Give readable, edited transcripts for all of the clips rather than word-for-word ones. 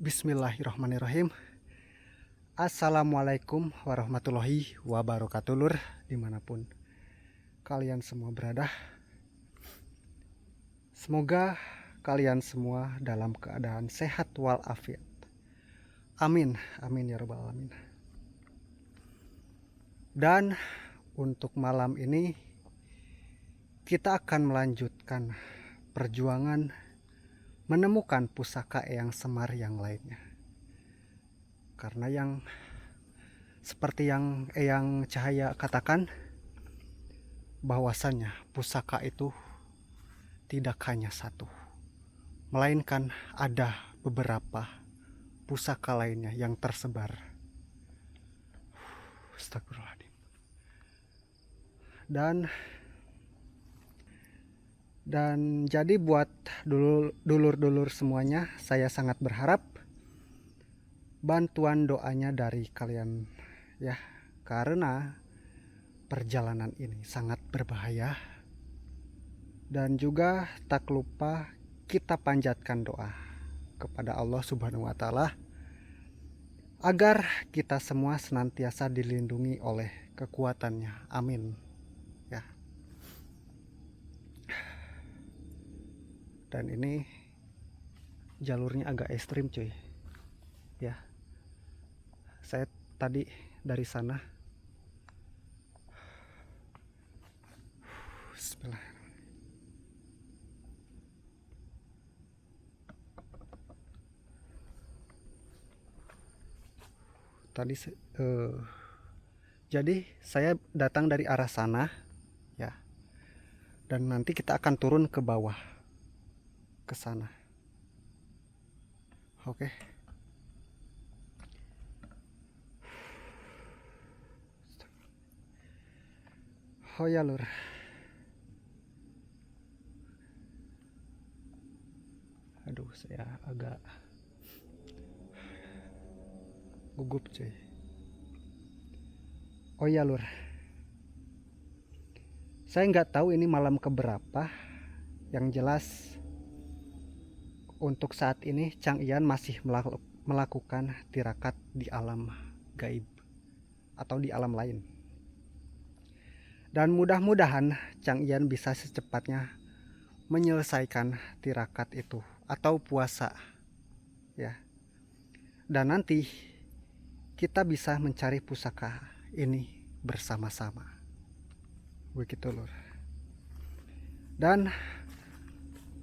Bismillahirrahmanirrahim. Assalamualaikum warahmatullahi wabarakatuh, lur, dimanapun kalian semua berada. Semoga kalian semua dalam keadaan sehat walafiat. Amin, amin ya rabbal alamin. Dan untuk malam ini kita akan melanjutkan perjuangan menemukan pusaka Eyang Semar yang lainnya. Karena yang seperti yang Eyang Cahaya katakan, bahwasannya pusaka itu tidak hanya satu, melainkan ada beberapa pusaka lainnya yang tersebar. Astagfirullahaladzim. Dan jadi buat dulur-dulur semuanya, saya sangat berharap bantuan doanya dari kalian ya, karena perjalanan ini sangat berbahaya. Dan juga tak lupa kita panjatkan doa kepada Allah Subhanahu wa taala agar kita semua senantiasa dilindungi oleh kekuatannya. Amin ya. Dan ini jalurnya agak ekstrim cuy ya. Saya tadi dari sana Bismillah. Jadi saya datang dari arah sana ya, dan nanti kita akan turun ke bawah ke sana. Oke. Oh ya lur. Aduh, saya agak gugup cuy. Oh ya lur, saya nggak tahu ini malam keberapa. Yang jelas untuk saat ini Cang Ian masih melakukan tirakat di alam gaib atau di alam lain. Dan mudah-mudahan Cang Ian bisa secepatnya menyelesaikan tirakat itu atau puasa ya. Dan nanti kita bisa mencari pusaka ini bersama-sama. Begitu lur. Dan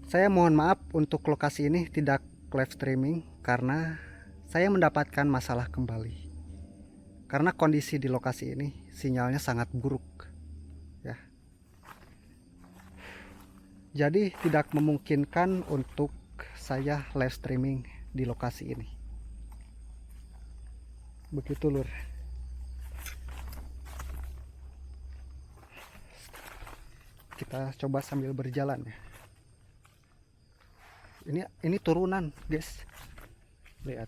saya mohon maaf untuk lokasi ini tidak live streaming karena saya mendapatkan masalah kembali. Karena kondisi di lokasi ini sinyalnya sangat buruk ya. Jadi tidak memungkinkan untuk saya live streaming di lokasi ini. Begitu lur. Kita coba sambil berjalan ya. Ini turunan guys. Lihat.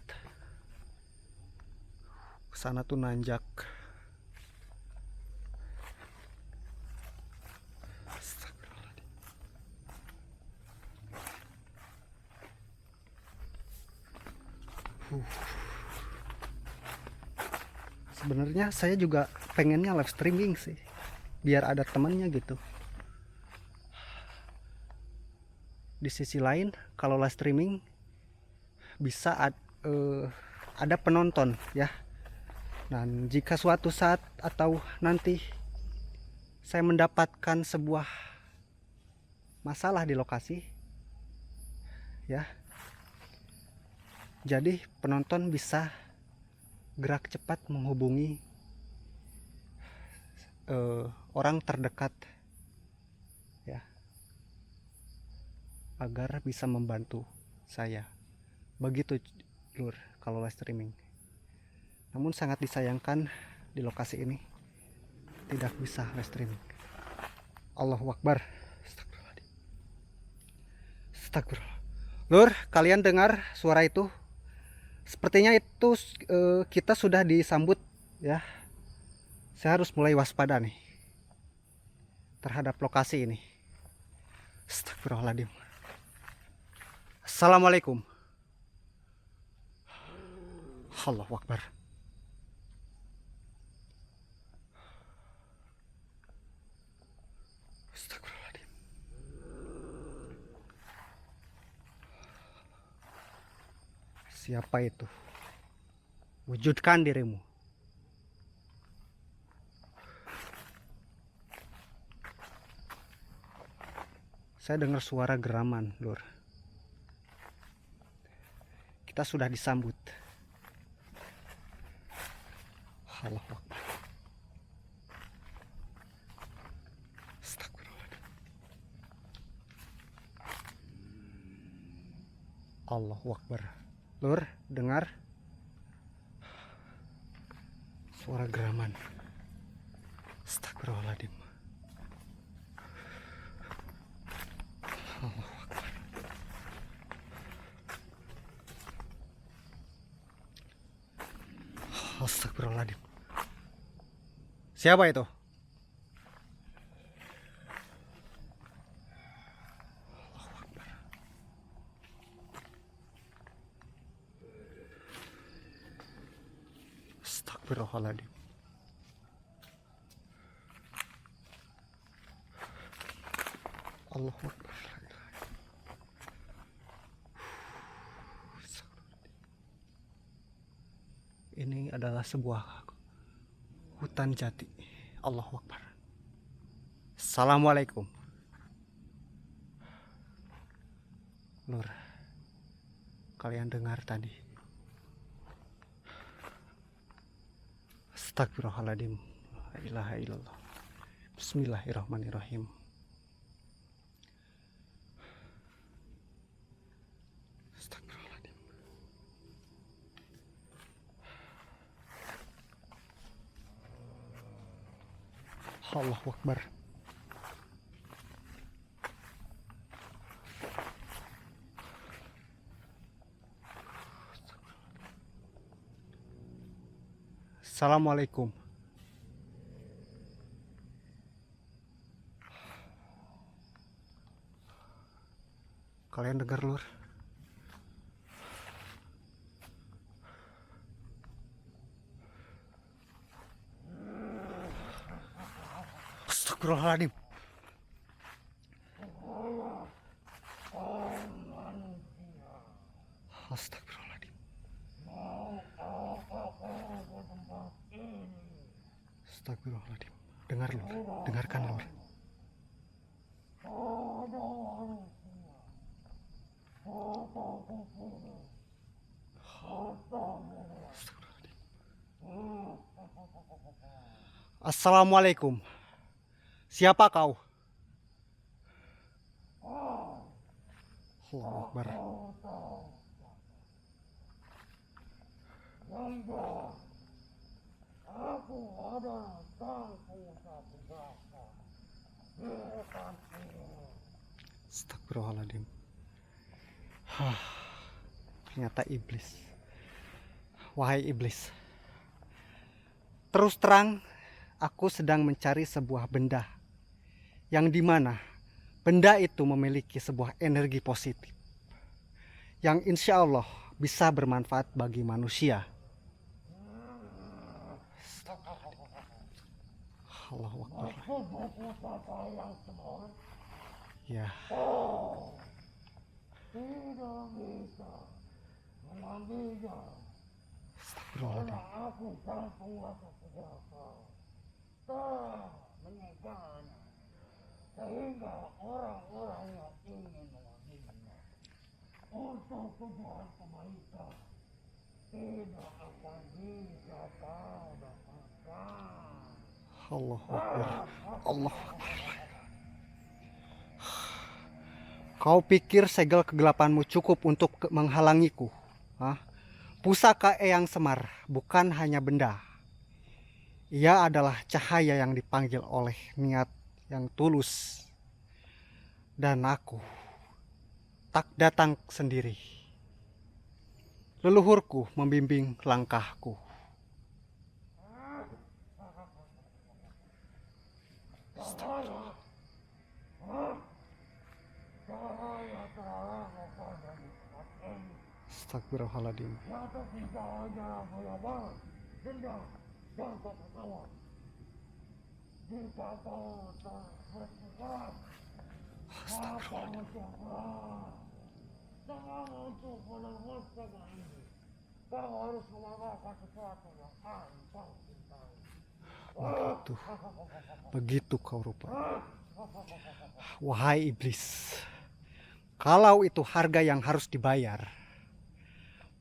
Kesana tuh nanjak. Sebenarnya saya juga pengennya live streaming sih, biar ada temannya gitu. Di sisi lain kalau live streaming bisa ada penonton ya. Dan jika suatu saat atau nanti saya mendapatkan sebuah masalah di lokasi ya, jadi penonton bisa gerak cepat menghubungi orang terdekat ya, agar bisa membantu saya. Begitu lur kalau live streaming. Namun sangat disayangkan di lokasi ini tidak bisa live streaming. Allahu Akbar. Astagfirullah. Lur, kalian dengar suara itu? Sepertinya itu kita sudah disambut ya. Saya harus mulai waspada nih terhadap lokasi ini. Astagfirullahaladzim. Assalamualaikum. Allahu Akbar. Astagfirullahaladzim. Siapa itu? Wujudkan dirimu. Saya dengar suara geraman, Lur. Kita sudah disambut. Allahu Akbar. Astagfirullahaladzim. Allahu Akbar. Lur, dengar suara geraman. Astagfirullahaladzim. Allahu Akbar. Astagfirullahaladzim. Siapa itu? Allahu Akbar. Astagfirullahaladzim. Allahu Akbar. Ini adalah sebuah hutan jati. Allahu Akbar. Assalamualaikum. Lur, kalian dengar tadi? Astagfirullahaladzim. La ilaha illallah. Bismillahirrahmanirrahim. Astagfirullahaladzim. Allahu Akbar. Assalamualaikum. Kalian dengar, Lur? Astagfirullahaladzim. Astagfirullahaladzim. Astagfirullahaladzim. Dengar, Lur. Dengarkan, Lur. Assalamualaikum. Siapa kau? Allahu Akbar. Astagfirullahaladzim. Ternyata iblis. Wahai iblis, terus terang aku sedang mencari sebuah benda yang dimana benda itu memiliki sebuah energi positif yang insya Allah bisa bermanfaat bagi manusia. Allahu Akbar. Ya. Sehingga orang-orang yang ingin mengambilnya untuk tujuan kebaikan tidak akan bisa kau dapatkan. Allahu Akbar. Allah. Kau pikir segel kegelapanmu cukup untuk menghalangiku? Hah? Pusaka Eyang Semar bukan hanya benda. Ia adalah cahaya yang dipanggil oleh niat yang tulus. Dan aku tak datang sendiri. Leluhurku membimbing langkahku. Astagfirullahaladzim. Satu kita hanya melawan dendam dan kekecewaan. Jika kau terbersekeras, maka mencoba dengan untuk meneruskan ini. Kau harus melakukan sesuatu yang paling kau cintai. Begitu kau rupanya. Wahai iblis, kalau itu harga yang harus dibayar,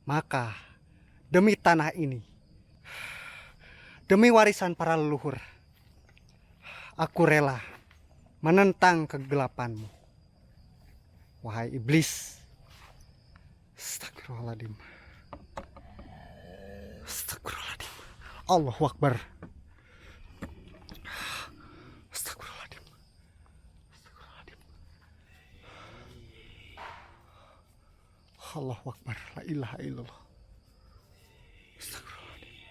maka demi tanah ini, demi warisan para leluhur, aku rela menentang kegelapanmu. Wahai iblis. Astagfirullahaladzim. Astagfirullahaladzim. Allahu Akbar. Astagfirullahaladzim. Astagfirullahaladzim. Allahu Akbar. La ilaha illallah. Astagfirullahaladzim.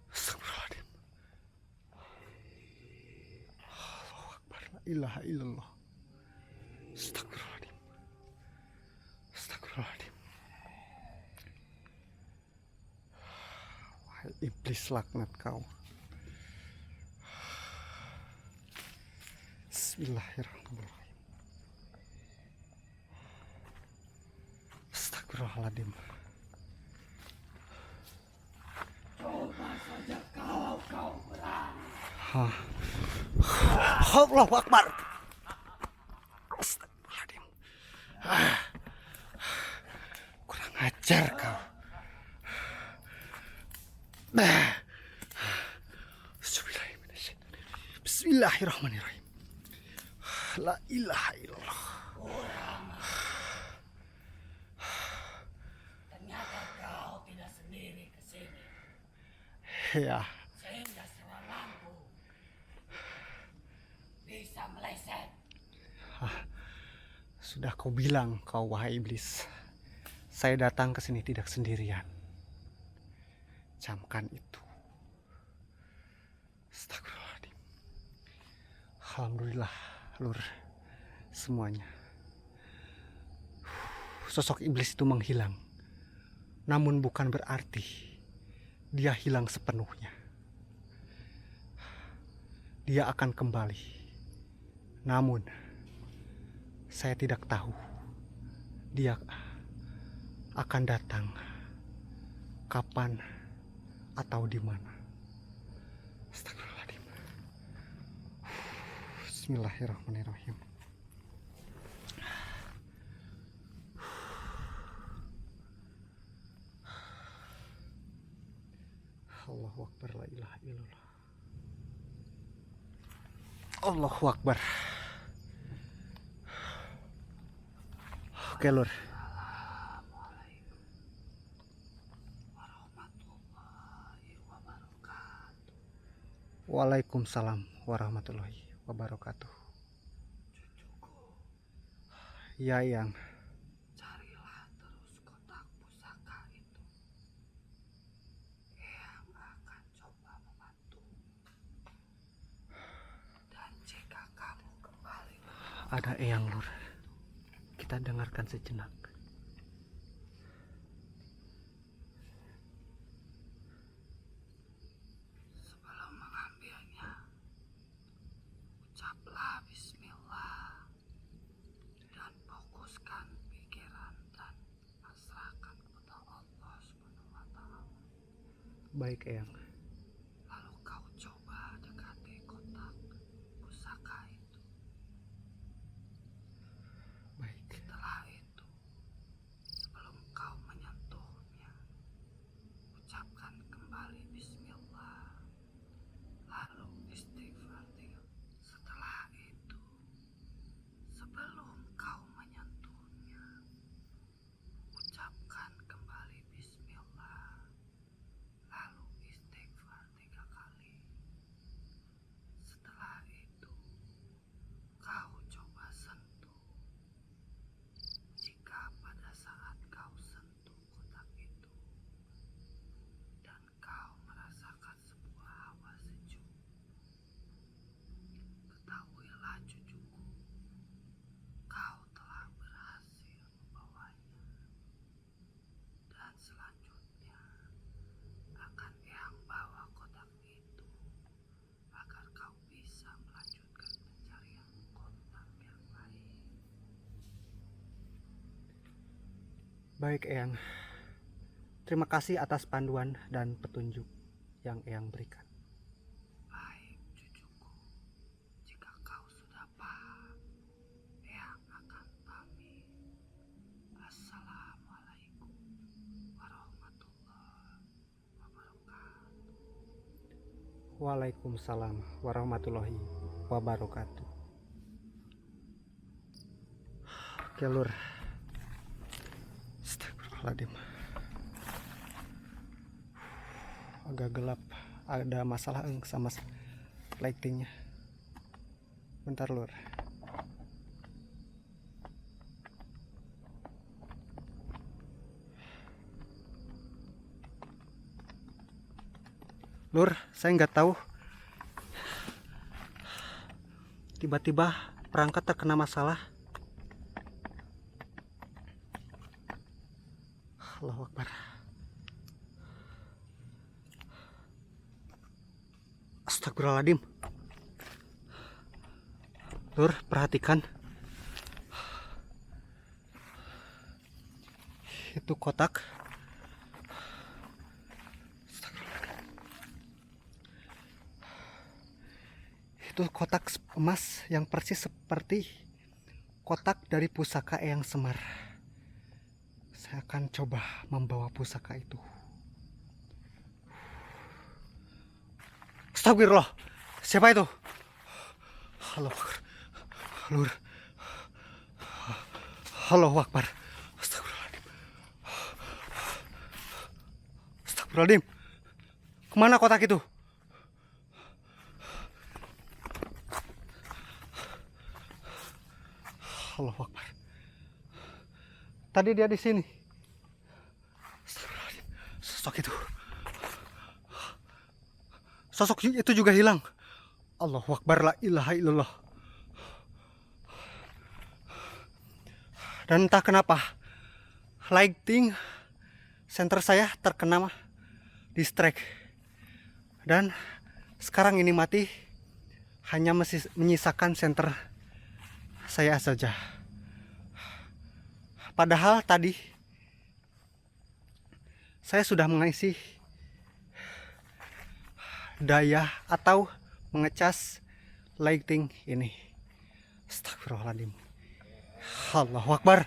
Astagfirullahaladzim. Allahu Akbar. La ilaha illallah. Astagfirullahaladzim. Astagfirullahaladzim. Wahai iblis, laknat kau. Bismillahirrahmanirrahim. Astagfirullahaladzim. Coba saja kalau kau berani. Allahu Akbar. Astagfirullahaladzim. Kurang ajar kau. Bismillahirrahmanirrahim. La ilaha illallah. Ternyata kau tidak sendiri ke sini. Ya, Sehingga seranganku bisa meleset. sudah kau bilang kau wahai iblis. Saya datang ke sini tidak sendirian. Camkan itu. Astagfirullahaladzim. Alhamdulillah, Lur. Semuanya. Sosok iblis itu menghilang. Namun bukan berarti dia hilang sepenuhnya. Dia akan kembali. Namun saya tidak tahu dia akan datang kapan atau di mana. Astagfirullahaladzim. Bismillahirrahmanirrahim. Allahu Akbar, la ilaha illallah. Allahu Akbar. Oke, Lur. Waalaikumsalam warahmatullahi wabarakatuh. Ya, Yang. Carilah terus kotak pusaka itu. Yang akan coba membantu. Dan jika kamu kembali, Ada Eyang, Lur. Kita dengarkan sejenak. sebelum mengambilnya, ucaplah bismillah dan fokuskan pikiran dan pasrahkan kepada Allah SWT. Baik, Eyang. Lalu kau coba dekati kotak pusaka itu. Baik. Setelah itu, sebelum kau menyentuhnya, ucapkan kembali bismillah, lalu istighfar 3. Setelah itu, sebelum kau menyentuhnya, ucapkan kembali bismillah, lalu istighfar Baik Eyang, terima kasih atas panduan dan petunjuk yang Eyang berikan. Baik cucuku, jika kau sudah paham, Eyang akan pamit. Assalamualaikum warahmatullahi wabarakatuh. Waalaikumsalam warahmatullahi wabarakatuh. Oke lur, astagfirullahaladzim, agak gelap, ada masalah sama lightingnya. Bentar lur. Lur, saya nggak tahu, tiba-tiba perangkat terkena masalah. Allahu Akbar. Astagfirullahaladzim. Lur, perhatikan. Itu kotak. Itu kotak emas yang persis seperti kotak dari pusaka Eyang Semar. Saya akan coba membawa pusaka itu. Astagfirullah. Siapa itu? Allahu Akbar. Lur. Allahu Akbar. Astagfirullahaladzim. Astagfirullahaladzim. Kemana kotak itu? Allahu Akbar. Tadi dia di sini. Astagfirullahaladzim. Sosok itu juga hilang. Allahu Akbar, la ilaha illallah. Dan entah kenapa lighting center saya terkena distract. Dan sekarang ini mati, hanya menyisakan center saya saja. Padahal tadi saya sudah mengisi daya atau mengecas lighting ini. Astagfirullahaladzim. Allahu Akbar.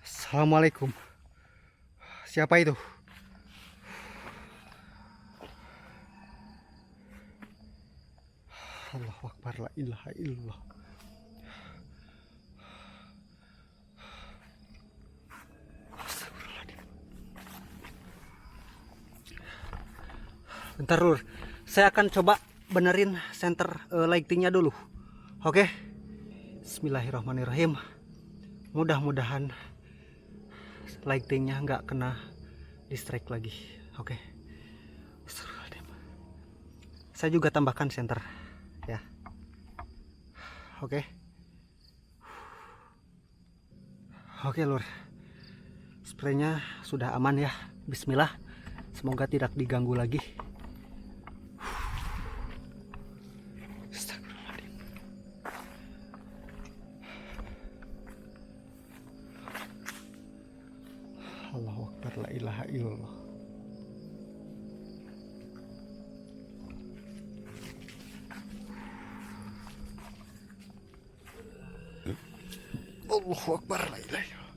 Assalamualaikum. Siapa itu? Allahu Akbar, la ilaha illallah. Bentar lur, saya akan coba benerin center lightingnya dulu. Oke. Bismillahirrahmanirrahim. Mudah-mudahan lightingnya nggak kena distract lagi. Oke. Saya juga tambahkan center ya. Oke. Oke lur, spraynya sudah aman ya. Bismillah, semoga tidak diganggu lagi. Allahu Akbar, la ilaha illallah. Allahu Akbar, la ilaha illallah.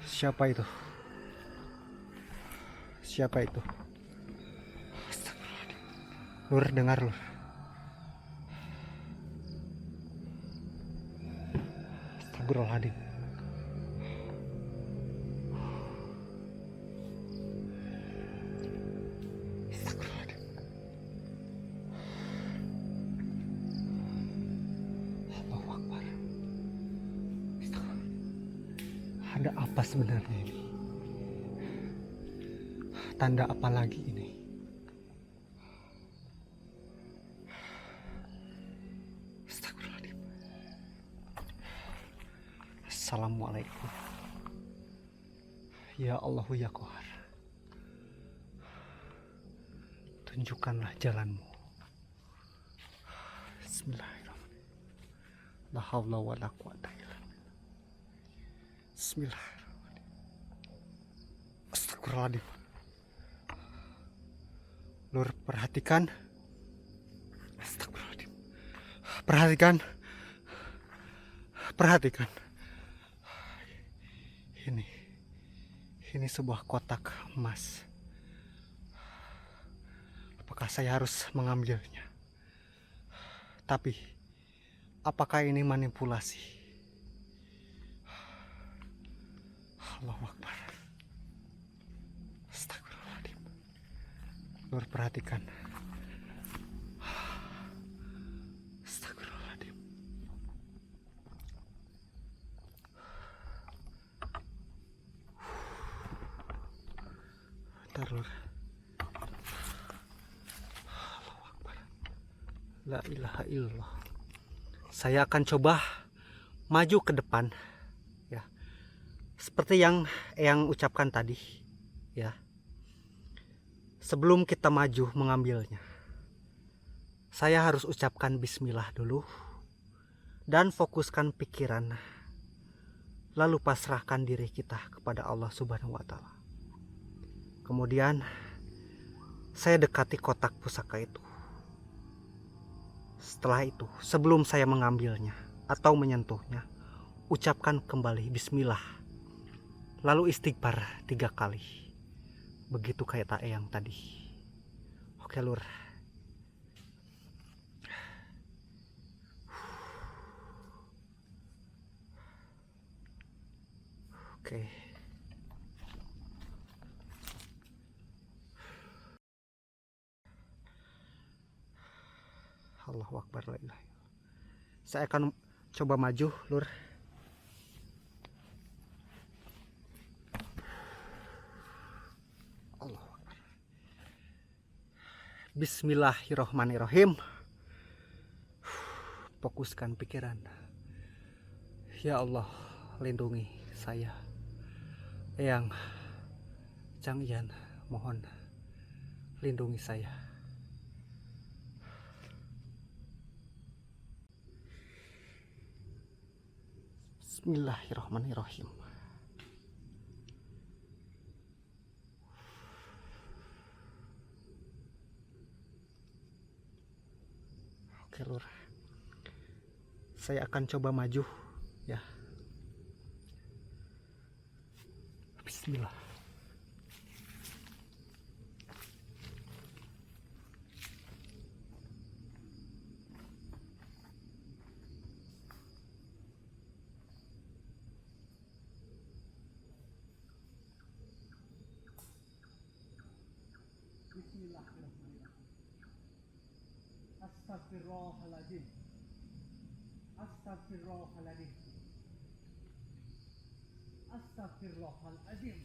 Siapa itu? Siapa itu? Lur, dengar lur. Astagfirullahaladzim. Ada apa sebenarnya ini? Tanda apa lagi ini? Astagfirullahaladzim. Assalamualaikum. Ya Allah ya Qahar, tunjukkanlah jalanmu. Bismillahirrahmanirrahim. La haula wala quwata illa billah. Bismillah. Astagfirullahaladzim. Lur, perhatikan. Astagfirullahaladzim. Perhatikan. Perhatikan. Ini sebuah kotak emas. Apakah saya harus mengambilnya? Tapi apakah ini manipulasi? Allahu Akbar. Astagfirullahaladzim. Lur, perhatikan. Astagfirullahaladzim. Bentar, Lur. Allahu Akbar. La ilaha illallah. Saya akan coba maju ke depan, ya, seperti yang Eyang ucapkan tadi, ya. Sebelum kita maju mengambilnya, saya harus ucapkan bismillah dulu dan fokuskan pikiran, lalu pasrahkan diri kita kepada Allah Subhanahu wa Ta'ala. Kemudian saya dekati kotak pusaka itu. Setelah itu, sebelum saya mengambilnya atau menyentuhnya, ucapkan kembali bismillah, lalu istighfar 3 kali. Begitu kayak tak Eyang tadi. Oke, Lur. Oke. Allahu Akbar, la ilaha illallah. Saya akan coba maju, Lur. Allahu Akbar. Bismillahirrohmanirrohim. Fokuskan pikiran. Ya Allah, lindungi saya. Eyang, Chang Yan, mohon lindungi saya. Bismillahirrahmanirrahim. Oke, Lur. Saya akan coba maju, ya. Bismillah. Bismillahirrahmanirrahim. Astagfirullahaladzim. Astagfirullahaladzim. Astagfirullahaladzim.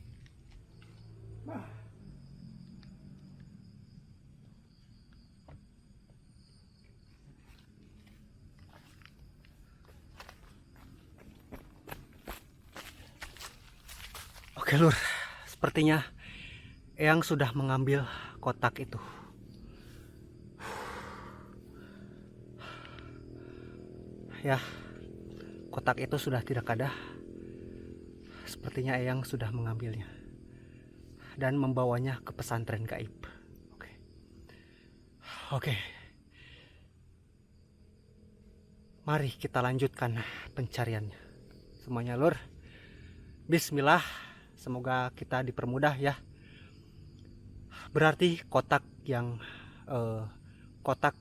Oke, Lur, sepertinya Eyang sudah mengambil kotak itu. Ya, kotak itu sudah tidak ada. Sepertinya Eyang sudah mengambilnya dan membawanya ke pesantren gaib. Oke. Oke. Mari kita lanjutkan pencariannya. Semuanya, Lur. Bismillah. Semoga kita dipermudah, ya. Berarti kotak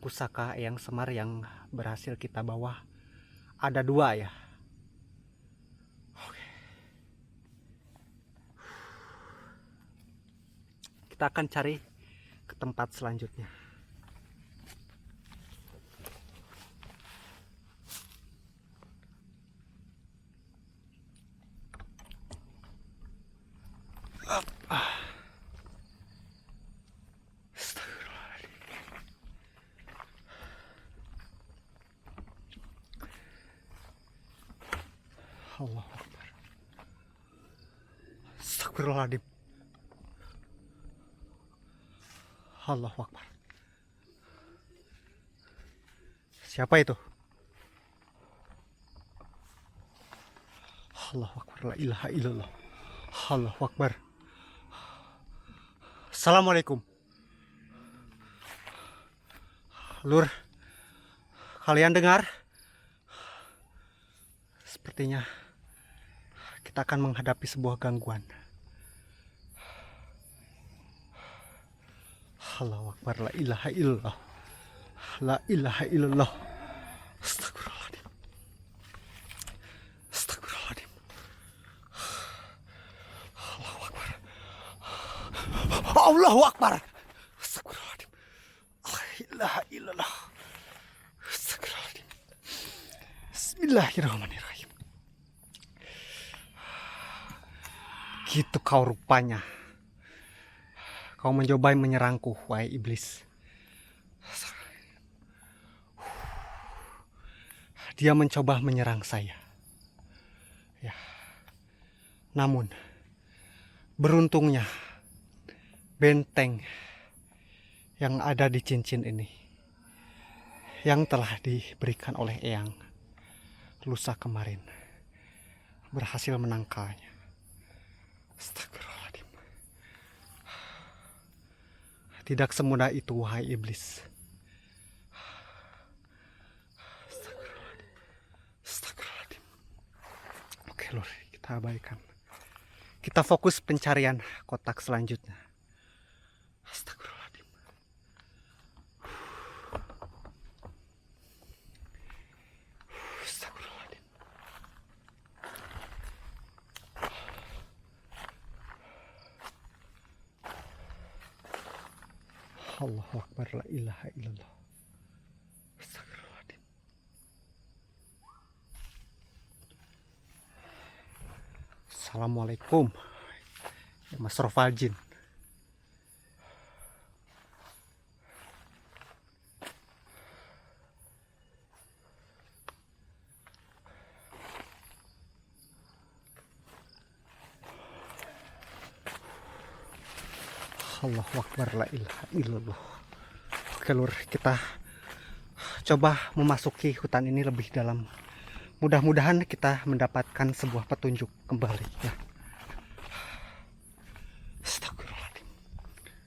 pusaka Eyang Semar yang berhasil kita bawa ada 2, ya. Oke. Kita akan cari ke tempat selanjutnya. Allahu Akbar. Astagfirullahaladzim. Allahu Akbar. Siapa itu? Allahu Akbar, la ilaha illallah. Allahu Akbar. Assalamualaikum. Lur, kalian dengar? Sepertinya kita akan menghadapi sebuah gangguan. Allahu Akbar, la ilaha illallah. La ilaha illallah. Astagfirullahaladzim. Astagfirullahaladzim. Allahu Akbar. Allahu Akbar. Astagfirullahaladzim. La ilaha illallah. Astagfirullahaladzim. Bismillahirrahmanirrahim. Gitu kau rupanya. Kau mencoba menyerangku, wahai iblis. Dia mencoba menyerang saya. Ya. Namun, beruntungnya benteng yang ada di cincin ini yang telah diberikan oleh Eyang lusa kemarin berhasil menangkalnya. Astagfirullahaladzim. Tidak semudah itu, wahai iblis. Astagfirullahaladzim. Oke lur, kita abaikan. Kita fokus pencarian kotak selanjutnya. Astagfirullahaladzim. Astagfirullahaladzim. Allahu Akbar, la ilaha illallah. Astagfirullahaladzim. Assalamualaikum ya Mas Rovaljin. Allahu Akbar, la ilaha illallah. Oke lur, kita coba memasuki hutan ini lebih dalam. Mudah-mudahan kita mendapatkan sebuah petunjuk kembali ya. Astagfirullahaladzim.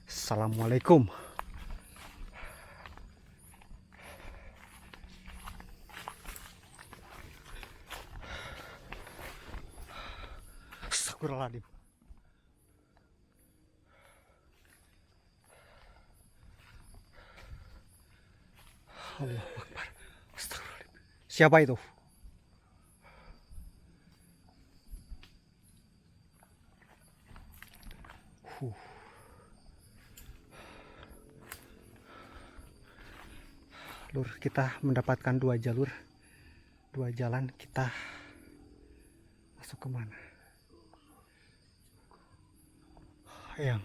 Assalamualaikum. Astagfirullahaladzim. Allahu Akbar. Astagfirullahaladzim. Siapa itu? Lur, kita mendapatkan dua jalur, dua jalan. Kita masuk kemana? Yang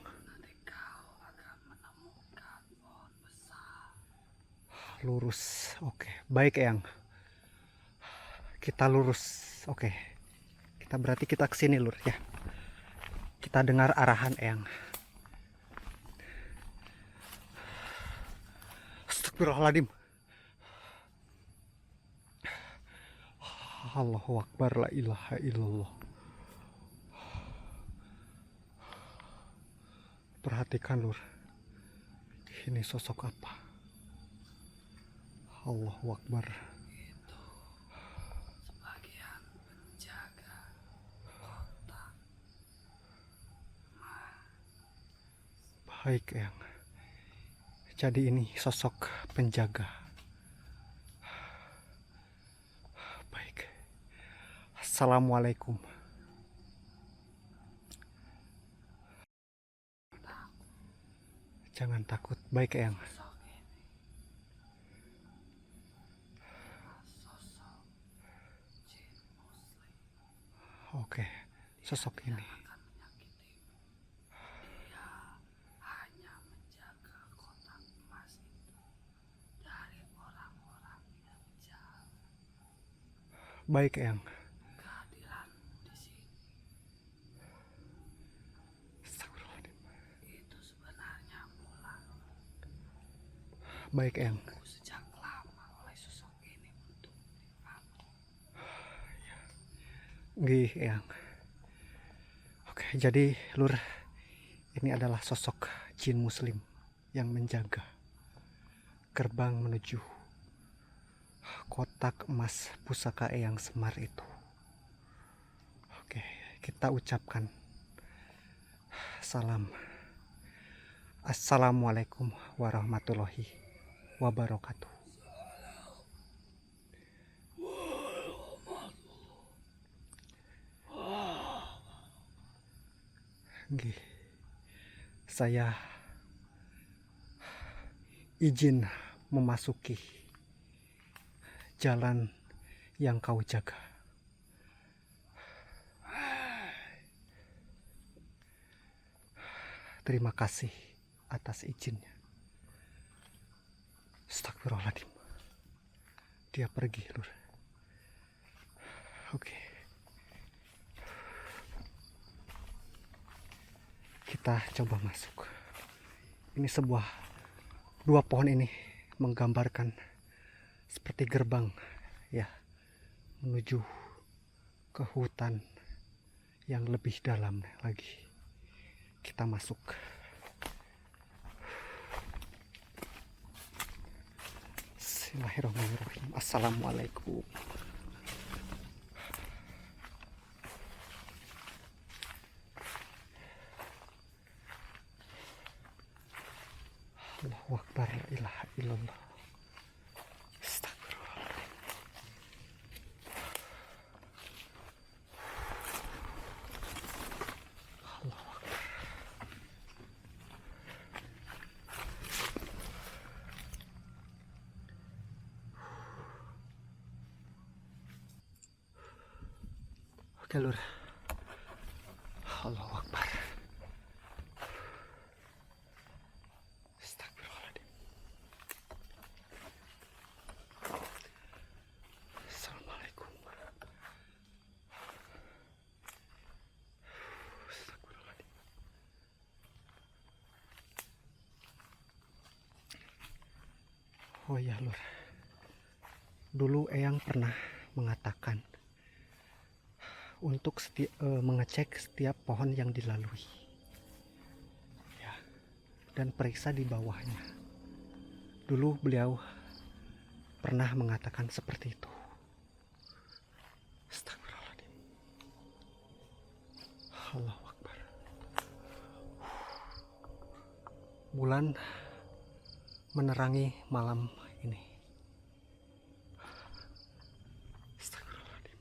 lurus. Oke, baik Eyang. Kita lurus. Oke. Kita berarti kita ke sini lur ya. Kita dengar arahan Eyang. Astagfirullahaladzim. Allahu Akbar, la ilaha illallah. Perhatikan lur. Ini sosok apa? Allahu Akbar. Itu sebagian penjaga kota. Baik Eyang. Jadi ini sosok penjaga. Baik. Assalamualaikum. Jangan takut. Baik Eyang. Sosok ini sosok jin muslim. Oke. Sosok ini. Akan menyakitimu. Dia hanya menjaga kotak emas itu dari orang-orang yang jahat. Baik Eyang. Kehadiranmu di sini Astagfirullahaladzim. itu sebenarnya mula Baik Eyang. sejak lama oleh sosok ini untuk dirimu. Nggih, Eyang. Oke, jadi Lur, ini adalah sosok jin muslim yang menjaga gerbang menuju kotak emas pusaka Eyang Semar itu. Oke, kita ucapkan salam. Assalamualaikum warahmatullahi wabarakatuh. Nggih. Saya izin memasuki jalan yang kau jaga. Terima kasih atas izinnya. Astagfirullahaladzim. Dia pergi, Lur. Oke. Kita coba masuk. Ini dua pohon ini menggambarkan seperti gerbang ya, menuju ke hutan yang lebih dalam lagi. Kita masuk. Bismillahirrahmanirrahim. Assalamualaikum. Allahu Akbar, la ilaha illallah. Astagfirullahaladzim. Allahu Akbar. Oke, Lur. Allahu Akbar. Astagfirullahaladzim. Assalamualaikum. Astagfirullahaladzim. Oh ya, Lur. Dulu Eyang pernah mengatakan untuk mengecek setiap pohon yang dilalui ya, dan periksa di bawahnya. Dulu beliau pernah mengatakan seperti itu. Astagfirullahaladzim. Allahu Akbar. Bulan menerangi malam ini. Astagfirullahaladzim.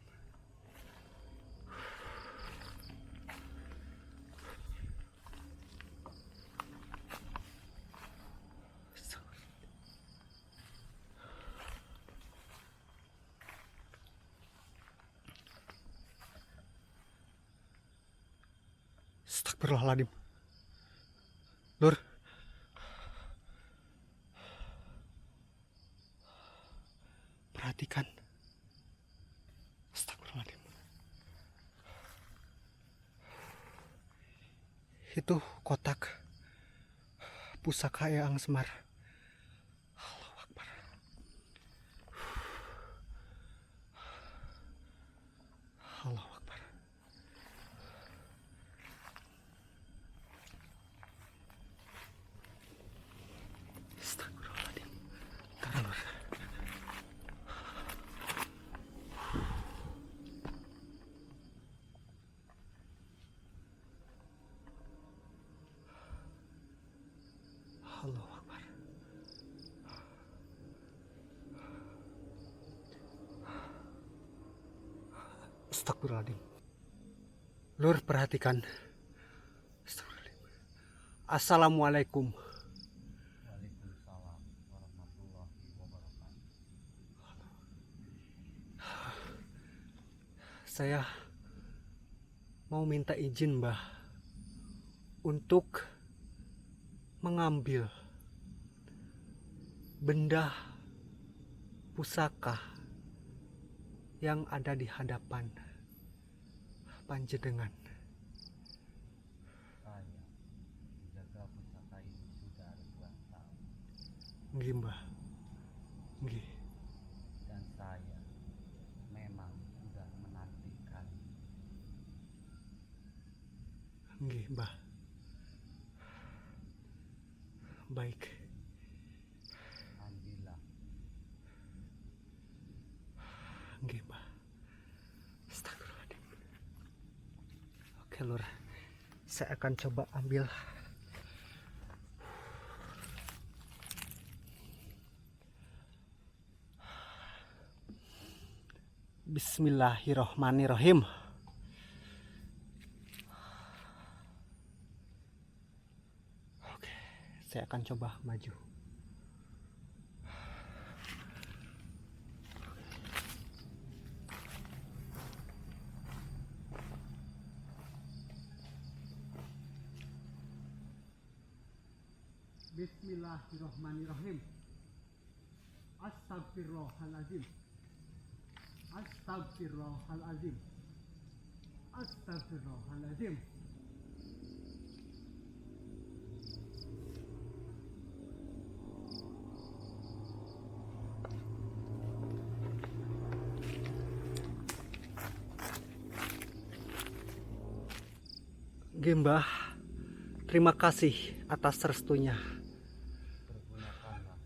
Astagfirullahaladzim. Lur. Perhatikan. Astagfirullahaladzim. Itu kotak pusaka Eyang Semar. Allahu Akbar. Allahu Akbar. Astagfirullahaladzim. Tahan, Lur. Allahu Akbar. Astagfirullahaladzim. Lur, perhatikan. Astagfirullahaladzim. Assalamualaikum. Waalaikumsalam warahmatullahi wabarakatuh. Saya mau minta izin, Mbah, untuk mengambil benda pusaka yang ada di hadapan panjenengan. Saya menjaga pusaka ini sudah ribuan tahun Nggih, Mbah. Nggih. dan saya memang sudah menantikan Nggih, Mbah. Baik. Alhamdulillah. Nggih, Mbah. Astagfirullahaladzim. Oke, Lur. Saya akan coba ambil. Bismillahirrohmanirrohim. Oke, saya akan coba maju. Bismillahirrohmanirrohim. Astagfirullahaladzim. Astagfirullahaladzim. Astagfirullahaladzim. Mbah, terima kasih atas restunya. Pergunakanlah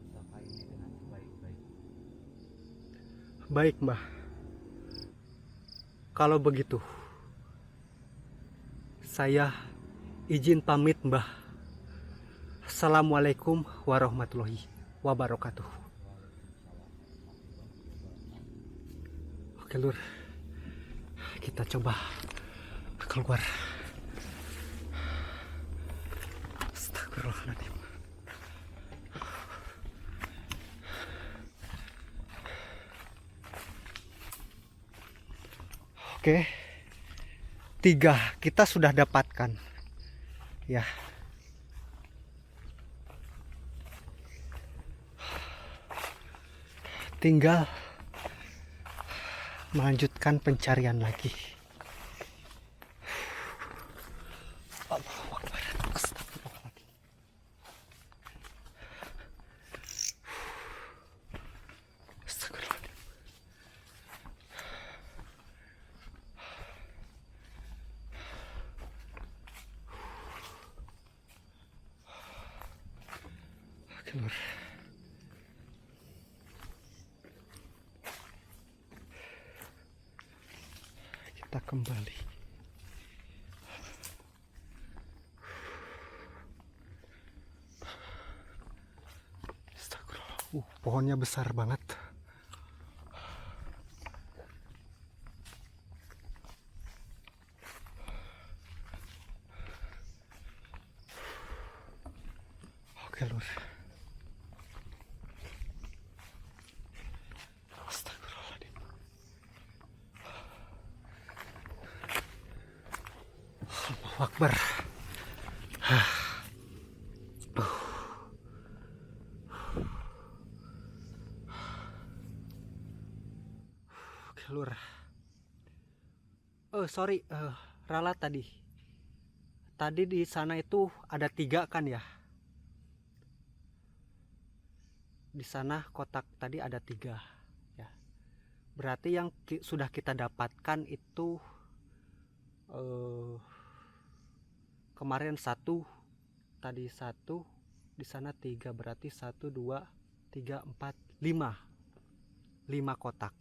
pusaka ini dengan sebaik-baik. Baik, Mbah. Kalau begitu, saya izin pamit, Mbah. Assalamualaikum warahmatullahi wabarakatuh. Oke, Lur. Kita coba keluar. Astagfirullahaladzim. Oke, 3 kita sudah dapatkan, ya. Tinggal melanjutkan pencarian lagi. Allahu Akbar. Astagfirullahaladzim. Astagfirullahaladzim. Keluar. Kita kembali. Astagfirullah. Pohonnya besar banget. Oke, Lur. Astagfirullahaladzim. Allahu Akbar. Oke, Lur. Oh, sorry, ralat tadi. Tadi di sana itu ada 3 kan ya? Di sana kotak tadi ada 3 ya. Berarti yang sudah kita dapatkan itu kemarin 1, tadi 1, di sana 3, berarti 1, 2, 3, 4, 5 kotak.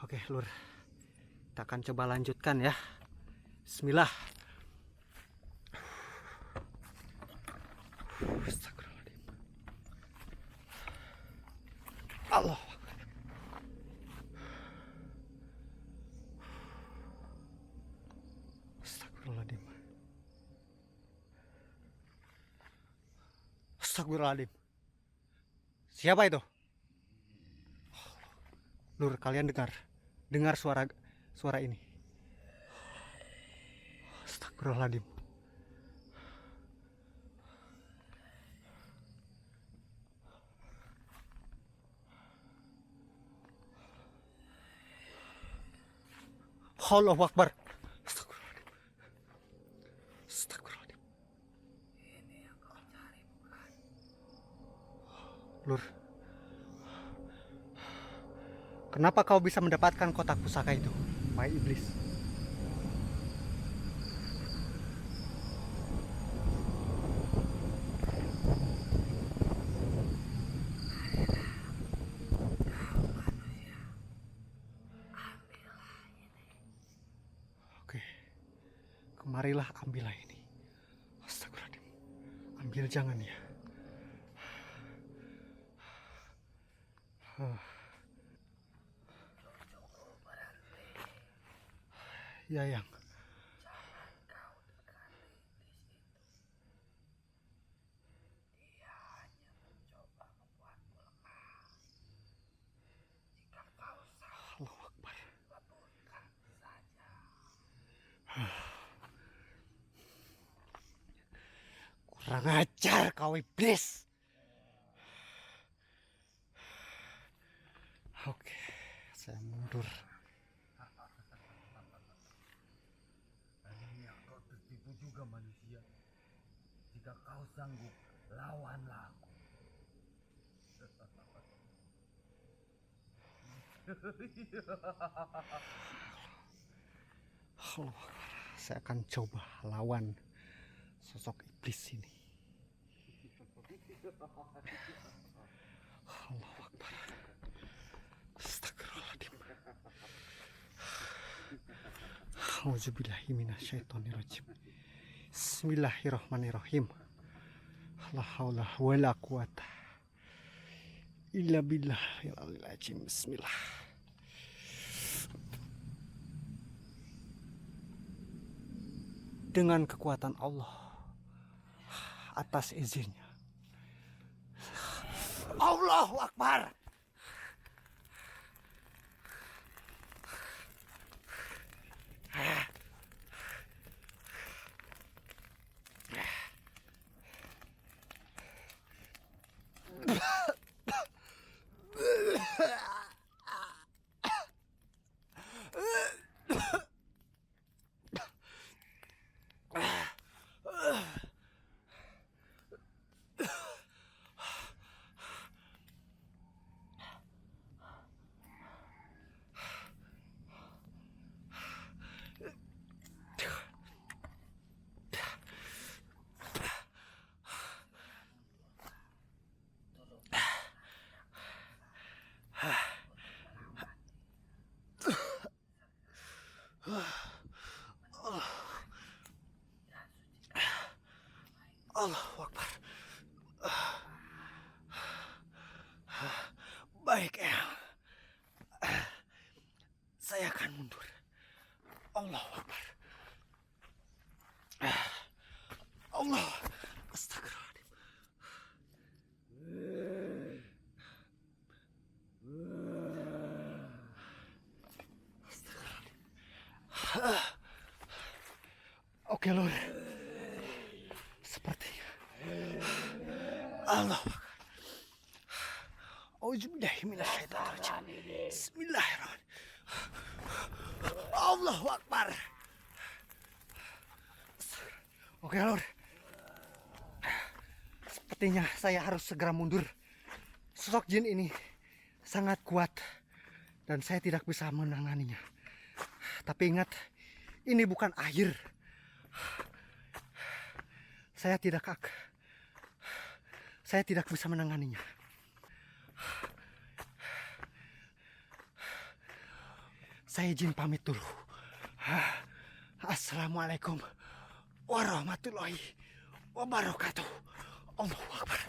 Oke, Lur, kita akan coba lanjutkan ya. Bismillah. Astagfirullahaladzim. Allah. Astagfirullahaladzim. Astagfirullahaladzim. Siapa itu? Lur, kalian dengar suara ini. Astagfirullahaladzim. Allahu Akbar. Astagfirullahaladzim. Astagfirullahaladzim. Ini yang kau cari, bukan? Lur. Kenapa kau bisa mendapatkan kotak pusaka itu, wahai iblis? Oke, kemarilah ambillah ini. Astagfirullahaladzim. Ambil jangan ya. Ya yang. Allahu Akbar. Kurang ajar kau iblis. Oke, saya mundur. Akhirnya kau tertipu juga manusia. Jika kau sanggup, lawanlah aku. Allahu Akbar. Saya akan coba lawan sosok iblis ini. Allahu Akbar. Astagfirullahaladzim. Auzubillahi minasyaitonirrajim. Bismillahirrahmanirrahim. La haula wala quwata illa billahil aliyil azim. Bismillah. Dengan kekuatan Allah, atas izinnya. Allahu Akbar. Allahu Akbar. Baik, Eyang. Saya akan mundur. Allahu Akbar. Allah. Astagfirullahaladzim. Oke, Lur. Sepertinya. Allah. Auzubillahi minasyaitonirrajim. Bismillahirrahmanirrahim. Allahu Akbar. Oke, Lur. Sepertinya saya harus segera mundur. Sosok jin ini sangat kuat dan saya tidak bisa menanganinya. Tapi ingat, ini bukan air. Saya tidak bisa menanganinya. Saya izin pamit dulu. Assalamualaikum warahmatullahi wabarakatuh. Allahu Akbar.